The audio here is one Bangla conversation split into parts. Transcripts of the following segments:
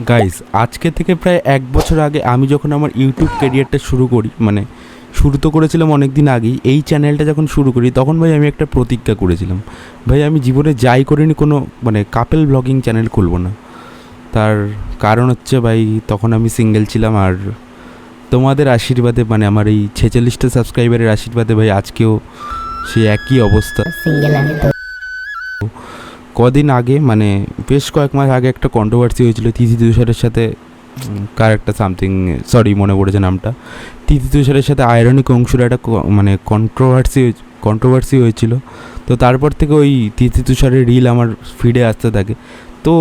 গাইস, আজকে থেকে প্রায় 1 বছর আগে আমি যখন আমার ইউটিউব ক্যারিয়ারটা শুরু করি, মানে শুরু তো করেছিলাম অনেক দিন আগেই। এই চ্যানেলটা যখন শুরু করি তখন ভাই আমি একটা প্রতিজ্ঞা করেছিলাম, ভাই আমি জীবনে যাই করিনি কোনো মানে কাপেল ব্লগিং চ্যানেল খুলবো না। তার কারণ হচ্ছে ভাই তখন আমি সিঙ্গেল ছিলাম, আর তোমাদের আশীর্বাদে মানে আমার এই 46টা সাবস্ক্রাইবারের আশীর্বাদে ভাই আজকেও সেই একই অবস্থা। সিঙ্গেল আমি তো কদিন আগে মানে বেশ কয়েক মাস আগে একটা কন্ট্রোভার্সি হয়েছিল তিথি তুষারের সাথে, কার একটা সামথিং, সরি মনে পড়েছে নামটা, তিথি তুষারের সাথে আয়রনিক অংশুর একটা মানে কন্ট্রোভার্সি হয়েছিল। তো তারপর থেকে ওই তিথি তুষারের রিল আমার ফিডে আসতে থাকে, তো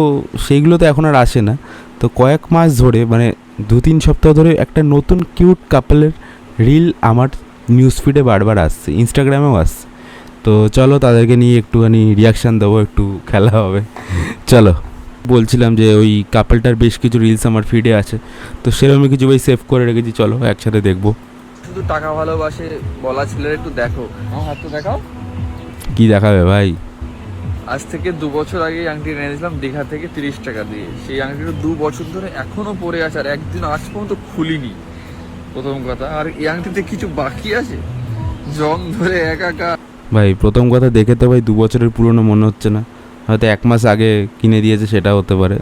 সেইগুলো তো এখন আর আসে না। তো কয়েক মাস ধরে মানে 2-3 সপ্তাহ ধরে একটা নতুন কিউট কাপলের রিল আমার নিউজ ফিডে বারবার আসছে, ইনস্টাগ্রামেও আসছে। তো চলো তাদেরকে নিয়ে একটুখানি রিয়াকশান দেবো, একটু খেলা হবে। চলো, বলছিলাম যে ওই কাপলটার বেশ কিছু রিলস আমার ফিডে আছে, তো সেরকমই কিছু ভাই সেভ করে রেখেছি, চলো একসাথে দেখবো। শুধু টাকা ভালোবাসে বলা ছেলের একটু দেখো, আমার হাত তো দেখাও। কি দেখাবে ভাই? আজ থেকে 2 বছর আগে আংটি এনেছিলাম দীঘা থেকে 30 টাকা দিয়ে। সেই আংটিটা 2 বছর ধরে এখনো পরে আছে, আর একদিন আজ পর্যন্ত খুলিনি, প্রথম কথা। আর এই আংটিতে কিছু বাকি আছে, জং ধরে একা। ভাই প্রথম কথা দেখে তো ভাই 2 বছরের পুরনো মনে হচ্ছে না, হয়তো 1 মাস আগে কিনে দিয়েছে, সেটা হতে পারে।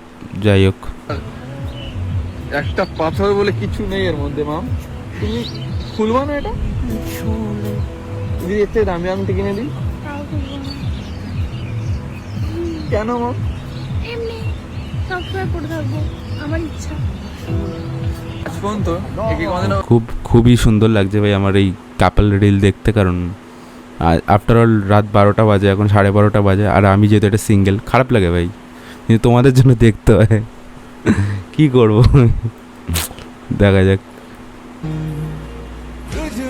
যাই হোক, একটা পাথর বলে কিছু নেই এর মধ্যে। মাম, তুমি খুলবা না এটা? যদি এর থেকে দামি আংটি কিনে দিই? কেন মাম? এমনি সবসময় পড়ে থাকবো, আমার ইচ্ছা। আজ পর্যন্ত একে কোনোদিনও খুবই সুন্দর লাগছে ভাই আমার এই কাপল রিল দেখতে, কারণ আফটার অল রাত 12টা বাজে, এখন 12:30 বাজে, আর আমি যেহেতু একটা সিঙ্গেল, খারাপ লাগে ভাই, কিন্তু তোমাদের জন্য দেখতে হয়, কি করবো। দেখা যাক।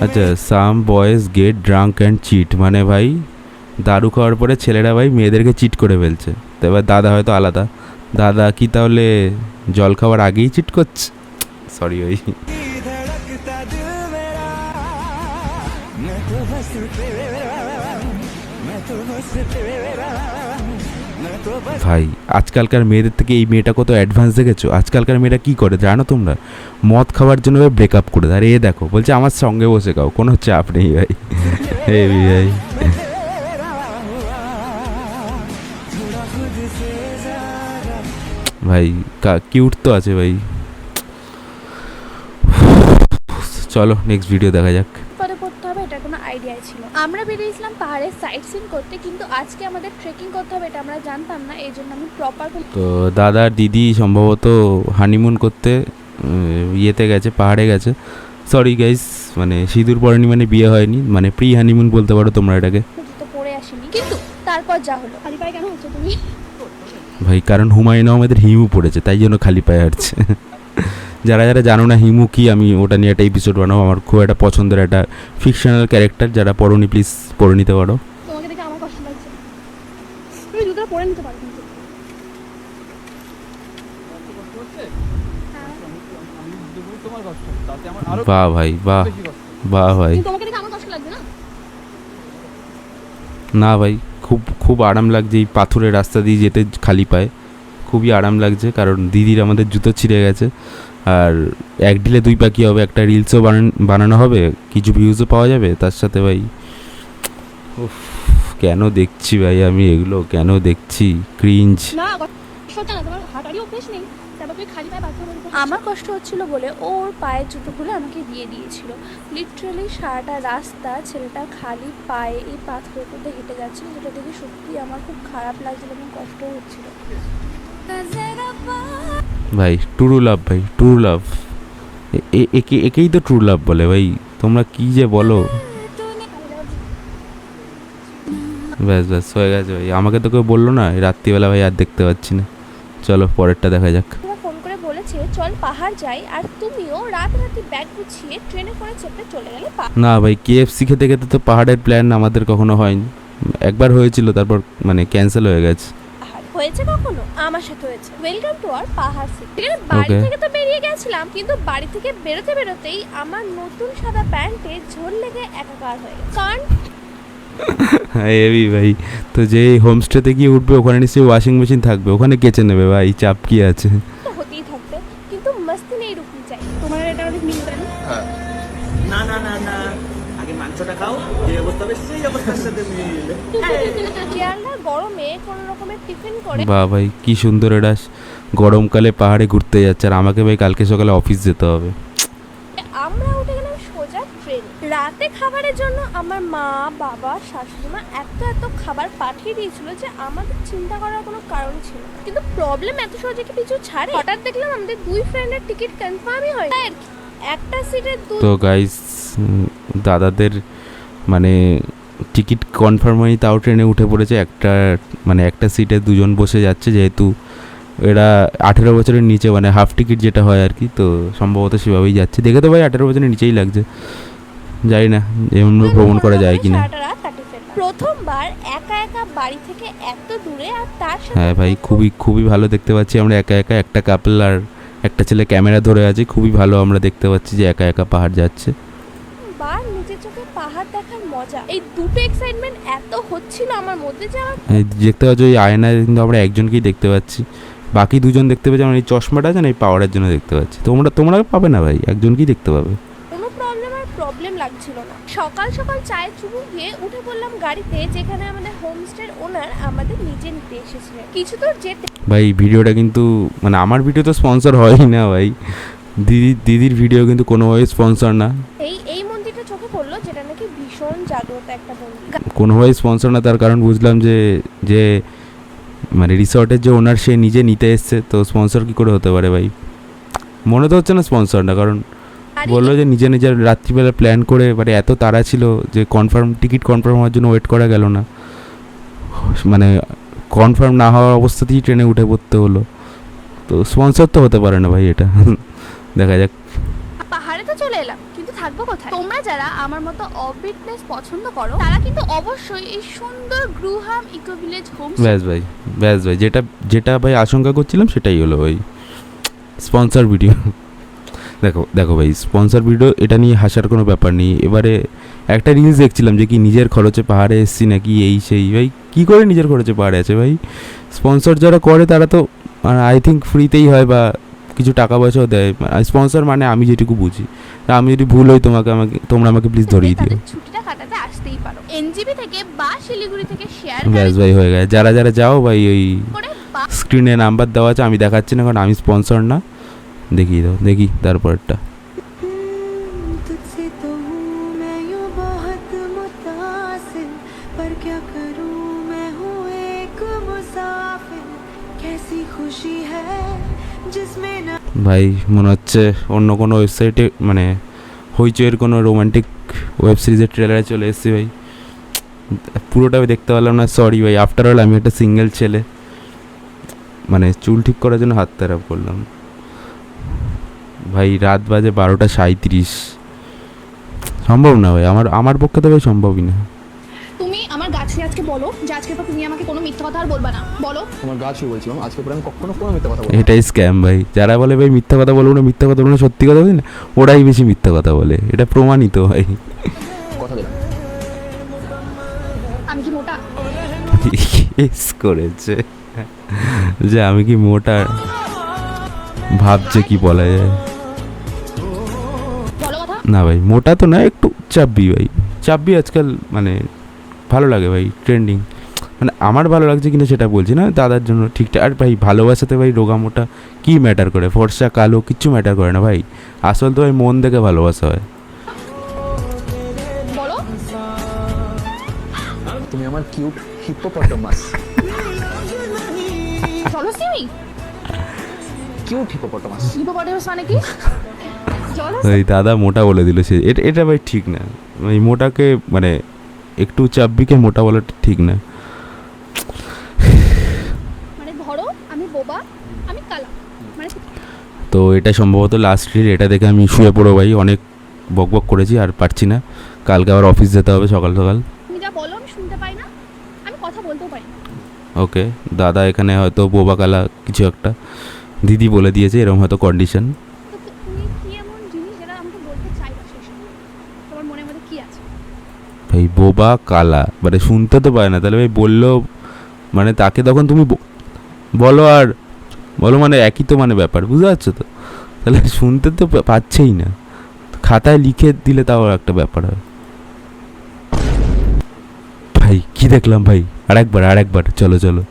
আচ্ছা, some boys get drunk and cheat, মানে ভাই দারু খাওয়ার পরে ছেলেরা ভাই মেয়েদেরকে চিট করে ফেলছে। তো এবার দাদা হয়তো আলাদা, দাদা কি তাহলে জল খাওয়ার আগেই চিট করছে? সরি ভাই। ভাই আজকালকার মেয়েদের থেকে এই মেয়েটা কত অ্যাডভান্স দেখেছো? আজকালকার মেয়েরা কি করে জানো তোমরা? মদ খাওয়ার জন্য ব্রেকআপ করে দেয়। আর এ দেখো বলছে আমার সঙ্গে বসে খাও, কোনো চাপ নেই ভাই। হেভি ভাই। ভাই কিউট তো আছে ভাই। চলো নেক্সট ভিডিও দেখা যাক। পরে পড়তে হবে এটা কোনো আইডিয়াই ছিল। আমরা বেরিয়েছিলাম পাহাড়ে সাইট সিন করতে, কিন্তু আজকে আমাদের ট্রেকিং করতে হবে এটা আমরা জানতাম না, এই জন্য আমি প্রপার। তো দাদা আর দিদি সম্ভবত হানিমুন করতে ইয়েতে গেছে, পাহাড়ে গেছে। সরি গাইস, মানে সিঁদুর পরেনি মানে বিয়ে হয়নি, মানে প্রি হানিমুন বলতে পারো তোমরা এটাকে। তো পড়ে আসিনি, কিন্তু তারপর যা হলো। খালি পায়ে কেন হচ্ছে তুমি? ভাই কারণ হুমায়ুন আহমেদের হিমু পড়েছে, তাই জন্য খালি পায়ে হাঁটছে। যারা যারা জানো না হিমু কি, আমি ওটা নিয়ে একটা এপিসোড বানাবো। আমার খুব একটা পছন্দের একটা ফিকশনাল ক্যারেক্টার, যারা পড়োনি প্লিজ পড়ে নিতে পারো। তোমাকে দেখে আমার কষ্ট লাগছে, তুমি জুতোটা পরে নিতে পারো কিন্তু। বাহ ভাই, বাহ বাহ ভাই। তোমাকে দেখে আমার কষ্ট লাগছে না? না ভাই, খুব খুব আরাম লাগছে এই পাথুরের রাস্তা দিয়ে যেতে খালি পায়ে, খুবই আরাম লাগছে। কারণ দিদির আমাদের জুতো ছিঁড়ে গেছে, আর এক ঢিলে 2 পাখি হবে, একটা রিলসও বানানো হবে, কিছু ভিউজও পাওয়া যাবে তার সাথে ভাই। উফ, কেন দেখছি ভাই আমি এগুলো, কেন দেখছি? ক্রিঞ্জ। না কষ্ট না, তোমার হাঁটারই অভ্যেস নেই, তারপর তুমি খালি পায়ে বাথরুমে ঢুকে। আমার কষ্ট হচ্ছিল বলে ওর পায়ের জুতোগুলো আমাকে দিয়ে দিয়েছিল। লিটারালি সারাটা রাস্তা ছেলেটা খালি পায়ে এই পাথরের মধ্যে হেঁটে যাচ্ছিল, যেটা দেখে সত্যি আমার খুব খারাপ লাগছিল এবং কষ্ট হচ্ছিল। ভাই ট্রু লাভ, ভাই ট্রু লাভ, একেই তো ট্রু লাভ বলে ভাই। তোমরা কি যে বলো। ব্যাস ব্যাস হয়ে গেছে ভাই, আমাকে তো কেউ বললো না এই রাত্রিবেলা ভাই আর দেখতে পাচ্ছি না। চলো পরেরটা দেখা যাক। ফোন করে বলেছে চল পাহাড় যাই, আর তুমিও রাতারাতি ব্যাগ গুছিয়ে ট্রেনে করে চেপে চলে গেলে। না ভাই, KFC খেতে খেতে তো পাহাড়ের প্ল্যান আমাদের কখনো হয়নি। একবার হয়েছিল, তারপর মানে ক্যান্সেল হয়ে গেছে। হয়েছে কখনো? আমার সাথে হয়েছে। ওয়েলকাম টু আওয়ার পাহাড় সিটি। বাড়ি থেকে তো বেরিয়ে গেছিলাম, কিন্তু বাড়ি থেকে বেরোতে বেরোতেই আমার নতুন সাদা প্যান্টে ঝোল লেগে একাকার হয়ে গেছে। কারণ হেভি ভাই। তো যে হোমস্টেতে গিয়ে উঠবে ওখানে নিশ্চয়ই ওয়াশিং মেশিন থাকবে, ওখানে কেচে নেবে ভাই, চাপ কি আছে। তো হতেই থাকবে। কিন্তু মস্তি নেই রুকনি চাই। তোমার এটা অনেক মিল দেন। হ্যাঁ না না না না, আগে মাংসটা খাও, যে অবস্থা হবে সেই অবস্থার সাথে মিলে। কেরালার গরমে কোনো রকমের টিফিন করে বা ভাই কি সুন্দর এটা গরমকালে পাহাড়ে ঘুরতে যাচ্ছে, আর আমাকে ভাই কালকে সকালে অফিস যেতে হবে। আমরা উঠে গেলাম সোজা ট্রেন। রাতে খাবারের জন্য আমার মা, বাবা, শাশুড়ি মা এত খাবার পাঠিয়ে দিয়েছিল যে আমাদের চিন্তা করার কোনো কারণ ছিল না। কিন্তু প্রবলেম এত সহজে কি পিছু ছাড়ে? হঠাৎ দেখলাম আমাদের দুই ফ্রেন্ডের টিকিট কনফার্মই হয় না। একটা সিটের তো গাইস দাদাদের মানে টিকিট কনফার্ম হয়নি, তাও ট্রেনে উঠে পড়েছে। একটা সিটে দুজন বসে যাচ্ছে, যেহেতু এরা 18 বছরের নিচে, মানে হাফ টিকিট যেটা হয় আর কি, তো সম্ভবত সেভাবেই যাচ্ছে। দেখে তো ভাই 18 বছরের নিচেই লাগছে, জানি না এমন ভ্রমণ করা যায় কিনা। প্রথমবার একা একা বাড়ি থেকে এত দূরে, আর তার সাথে হ্যাঁ ভাই, খুবই ভালো দেখতে পাচ্ছি আমরা একা একা, একটা কাপল আর একটা ছেলে ক্যামেরা ধরে আছে, খুবই ভালো আমরা দেখতে পাচ্ছি যে একা একা পাহাড় যাচ্ছে। বার নিজের চোখে পাহাড় দেখার মজা, এই দুটো এক্সাইটমেন্ট এত হচ্ছিল আমার মধ্যে যে আমার এই দেখতে পাচ্ছ এই আয়নায় কিন্তু আমরা একজনকেই দেখতে পাচ্ছি, বাকি দুজন দেখতে পাচ্ছি আমার এই চশমাটা আছে না, এই পাওয়ারের জন্য দেখতে পাচ্ছি। তোমরা পাবে না ভাই, একজনকেই দেখতে পাবে। কোনো প্রবলেম লাগছিল না। সকাল সকাল চায়ের চুমুক দিয়ে উঠে পড়লাম গাড়িতে, যেখানে আমাদের হোমস্টের ওনার আমাদের নিচে নিতে এসেছিলেন। কিছু দূর যেতে ভাই ভিডিওটা কিন্তু মানে আমার ভিডিও তো স্পন্সর হয়ই না ভাই, দিদির ভিডিও কিন্তু কোনোভাবেই স্পন্সর না। এই মন্দিরটা চোখে পড়লো, যেটা নাকি ভীষণ জাগ্রত একটা মন্দির। কোনোভাবেই স্পন্সর না, তার কারণ বুঝলাম যে মানে রিসর্টের যে ওনার সে নিজে নিতে এসছে, তো স্পন্সর কী করে হতে পারে ভাই? মনে তো হচ্ছে না স্পন্সর না, কারণ বললো যে নিজের রাত্রিবেলা প্ল্যান করে, মানে এত তাড়া ছিল যে টিকিট কনফার্ম হওয়ার জন্য ওয়েট করা গেল না, মানে কনফার্ম না হওয়ার অবস্থাতেই ট্রেনে উঠে পড়তে হলো, তো স্পন্সর তো হতে পারে না ভাই এটা। দেখা যাক। পাহাড়ে তো চলে এলাম, কিন্তু থাকবো কোথায়? তোমরা যারা আমার মতো অফবিট প্লেস পছন্দ করো, তারা কিন্তু অবশ্যই এই সুন্দর গ্রুহাম ইকো ভিলেজ হোম। ব্যাস ভাই যেটা ভাই আশঙ্কা করছিলাম সেটাই হলো ভাই, স্পন্সর ভিডিও। দেখো ভাই, স্পন্সর ভিডিও এটা নিয়ে হাসার কোনো ব্যাপার নেই। এবারে একটা রিলস দেখছিলাম যে কি নিজের খরচে পাহাড়ে এসছি নাকি এই সেই, ভাই কী করে নিজের খরচে পাহাড়ে আছে ভাই? স্পন্সর যারা করে তারা তো আই থিঙ্ক ফ্রিতেই হয় বা কিছু টাকা পয়সাও দেয়। স্পন্সর মানে আমি যেটুকু বুঝি, আমি যদি ভুল হই তোমরা আমাকে প্লিজ ধরিয়ে দিও। ছুটিটা কাটাতে আসতেই পারো এনজিবি থেকে বা শিলিগুড়ি থেকে শেয়ার ব্যাস ভাই হয়ে গেছে। যারা যাও ভাই, ওই করে স্ক্রিনে নাম্বার দেওয়া আছে, আমি দেখাচ্ছি না কারণ আমি স্পন্সর না। দেখি তারপরটা। तुझसे तो हूँ मैं यूं बहुत मुतासिर, पर क्या करूँ मैं हूँ एक मुसाफिर, कैसी खुशी है जिसमें ना। ভাই মনে হচ্ছে অন্য কোনো ওয়েবসাইটে মানে হইচইয়ের কোনো রোমান্টিক ওয়েব সিরিজের ট্রেলারে চলে এসেছি ভাই, পুরোটা দেখতে পারলাম না, সরি ভাই। আফটার অল আমি একটা সিঙ্গেল ছেলে, মানে চুল ঠিক করার জন্য হাত তারা করলাম ভাই। রাত বাজে 12:37, সম্ভব না ভাই, আমার পক্ষে তো ভাই সম্ভবই না। তুমি আমার গাছে আজকে বলো যে আজকে পর তুমি আমাকে কোনো মিথ্যা কথা আর বলবা না, বলো। তোমার গাছই বলছিলাম, আজকে পরে আমি কখনো কোনো মিথ্যা কথা বলবো না। এটাই স্ক্যাম ভাই, যারা বলে ভাই মিথ্যা কথা বলবো না, সত্যি কথা বলি না, ওরাই বেশি মিথ্যা কথা বলে, এটা প্রমাণিত ভাই। কথা দিলাম। আমি কি মোটা? কেস করেছে যে আমি কি মোটা, ভাবছে কি বলা যায়। বলো কথা। না ভাই মোটা তো না, একটু চাব্বি ভাই, চাব্বি আজকাল মানে ভালো লাগে ভাই, ট্রেন্ডিং। মানে আমার ভালো লাগছে কিনা সেটা বলছি না, দাদার জন্য ঠিকঠাক। আর ভাই ভালোবাসাতে ভাই রোগা মোটা কী ম্যাটার করে, ফর্সা কালো কিচ্ছু ম্যাটার করে না ভাই, আসল তো ভাই মন দেখে ভালোবাসা হয়। বলো। তুমি আমার কিউট হিপোপটামাস। জলসিমি? Cute hippopotamus. হিপোপটেমাস মানে কি? ওই দাদা মোটা বলে দিল সে, এটা ভাই ঠিক না। ওই মোটাকে মানে একটু চাব্বিকে মোটা বলাটা ঠিক না। মানে ধরো আমি বোবা, আমি কালা, মানে তো এটা সম্ভবত লাস্ট রিল, এটা দেখে আমি শুয়ে পড়ো ভাই, অনেক বকবক করেছি আর পারছি না, কালকে আবার অফিস যেতে হবে সকাল সকাল। তুমি যা বলো আমি শুনতে পাই না, আমি কথা বলতেও পারি না। ওকে, দাদা এখানে হয়তো বোবা কালা কিছু একটা দিদি বলে দিয়েছে, এরকম হয়তো কন্ডিশন। তো তুমি কি এমন জিনিস যেটা আমাকে বলতে চাইবা, সেসব তোমার মনের মধ্যে কি আছে? ভাই বোবা কালা মানে শুনতে তো পায় না, তাহলে ভাই বললো মানে তাকে তখন তুমি বলো আর বলো মানে একই তো মানে ব্যাপার, বুঝতে পারছো তো? তাহলে শুনতে তো পাচ্ছেই না, খাতায় লিখে দিলে তাও একটা ব্যাপার হয়। ভাই কি দেখলাম ভাই, আরেকবার চলো চলো।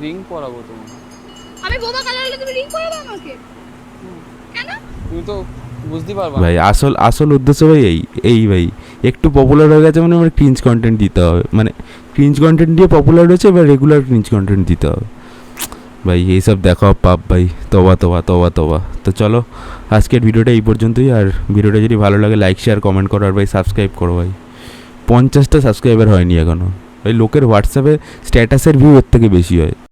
রিং পরাবো তোমার। আমি বোবা কালার হলে তুমি রিং পরাবে আমাকে কেন? তুমি তো বুঝতে পারবা ভাই আসল উদ্দেশ্য ভাই এই ভাই একটু পপুলার হয়ে গেছে মানে আমার ক্রিঞ্জ কন্টেন্ট দিতে হবে, মানে ক্রিঞ্জ কন্টেন্ট দিয়ে পপুলার হয়েছে, এবার রেগুলার ক্রিঞ্জ কন্টেন্ট দিতে হবে ভাই। এইসব দেখাও পাপ ভাই, তবা। তো চলো আজকের ভিডিওটা এই পর্যন্তই। আর ভিডিওটা যদি ভালো লাগে লাইক শেয়ার কমেন্ট করো, আর ভাই সাবস্ক্রাইব করো ভাই। 50টা সাবস্ক্রাইবার হয়নি এখনও। ওই লোকের হোয়াটসঅ্যাপে স্ট্যাটাসের ভিউ এর থেকে বেশি হয়।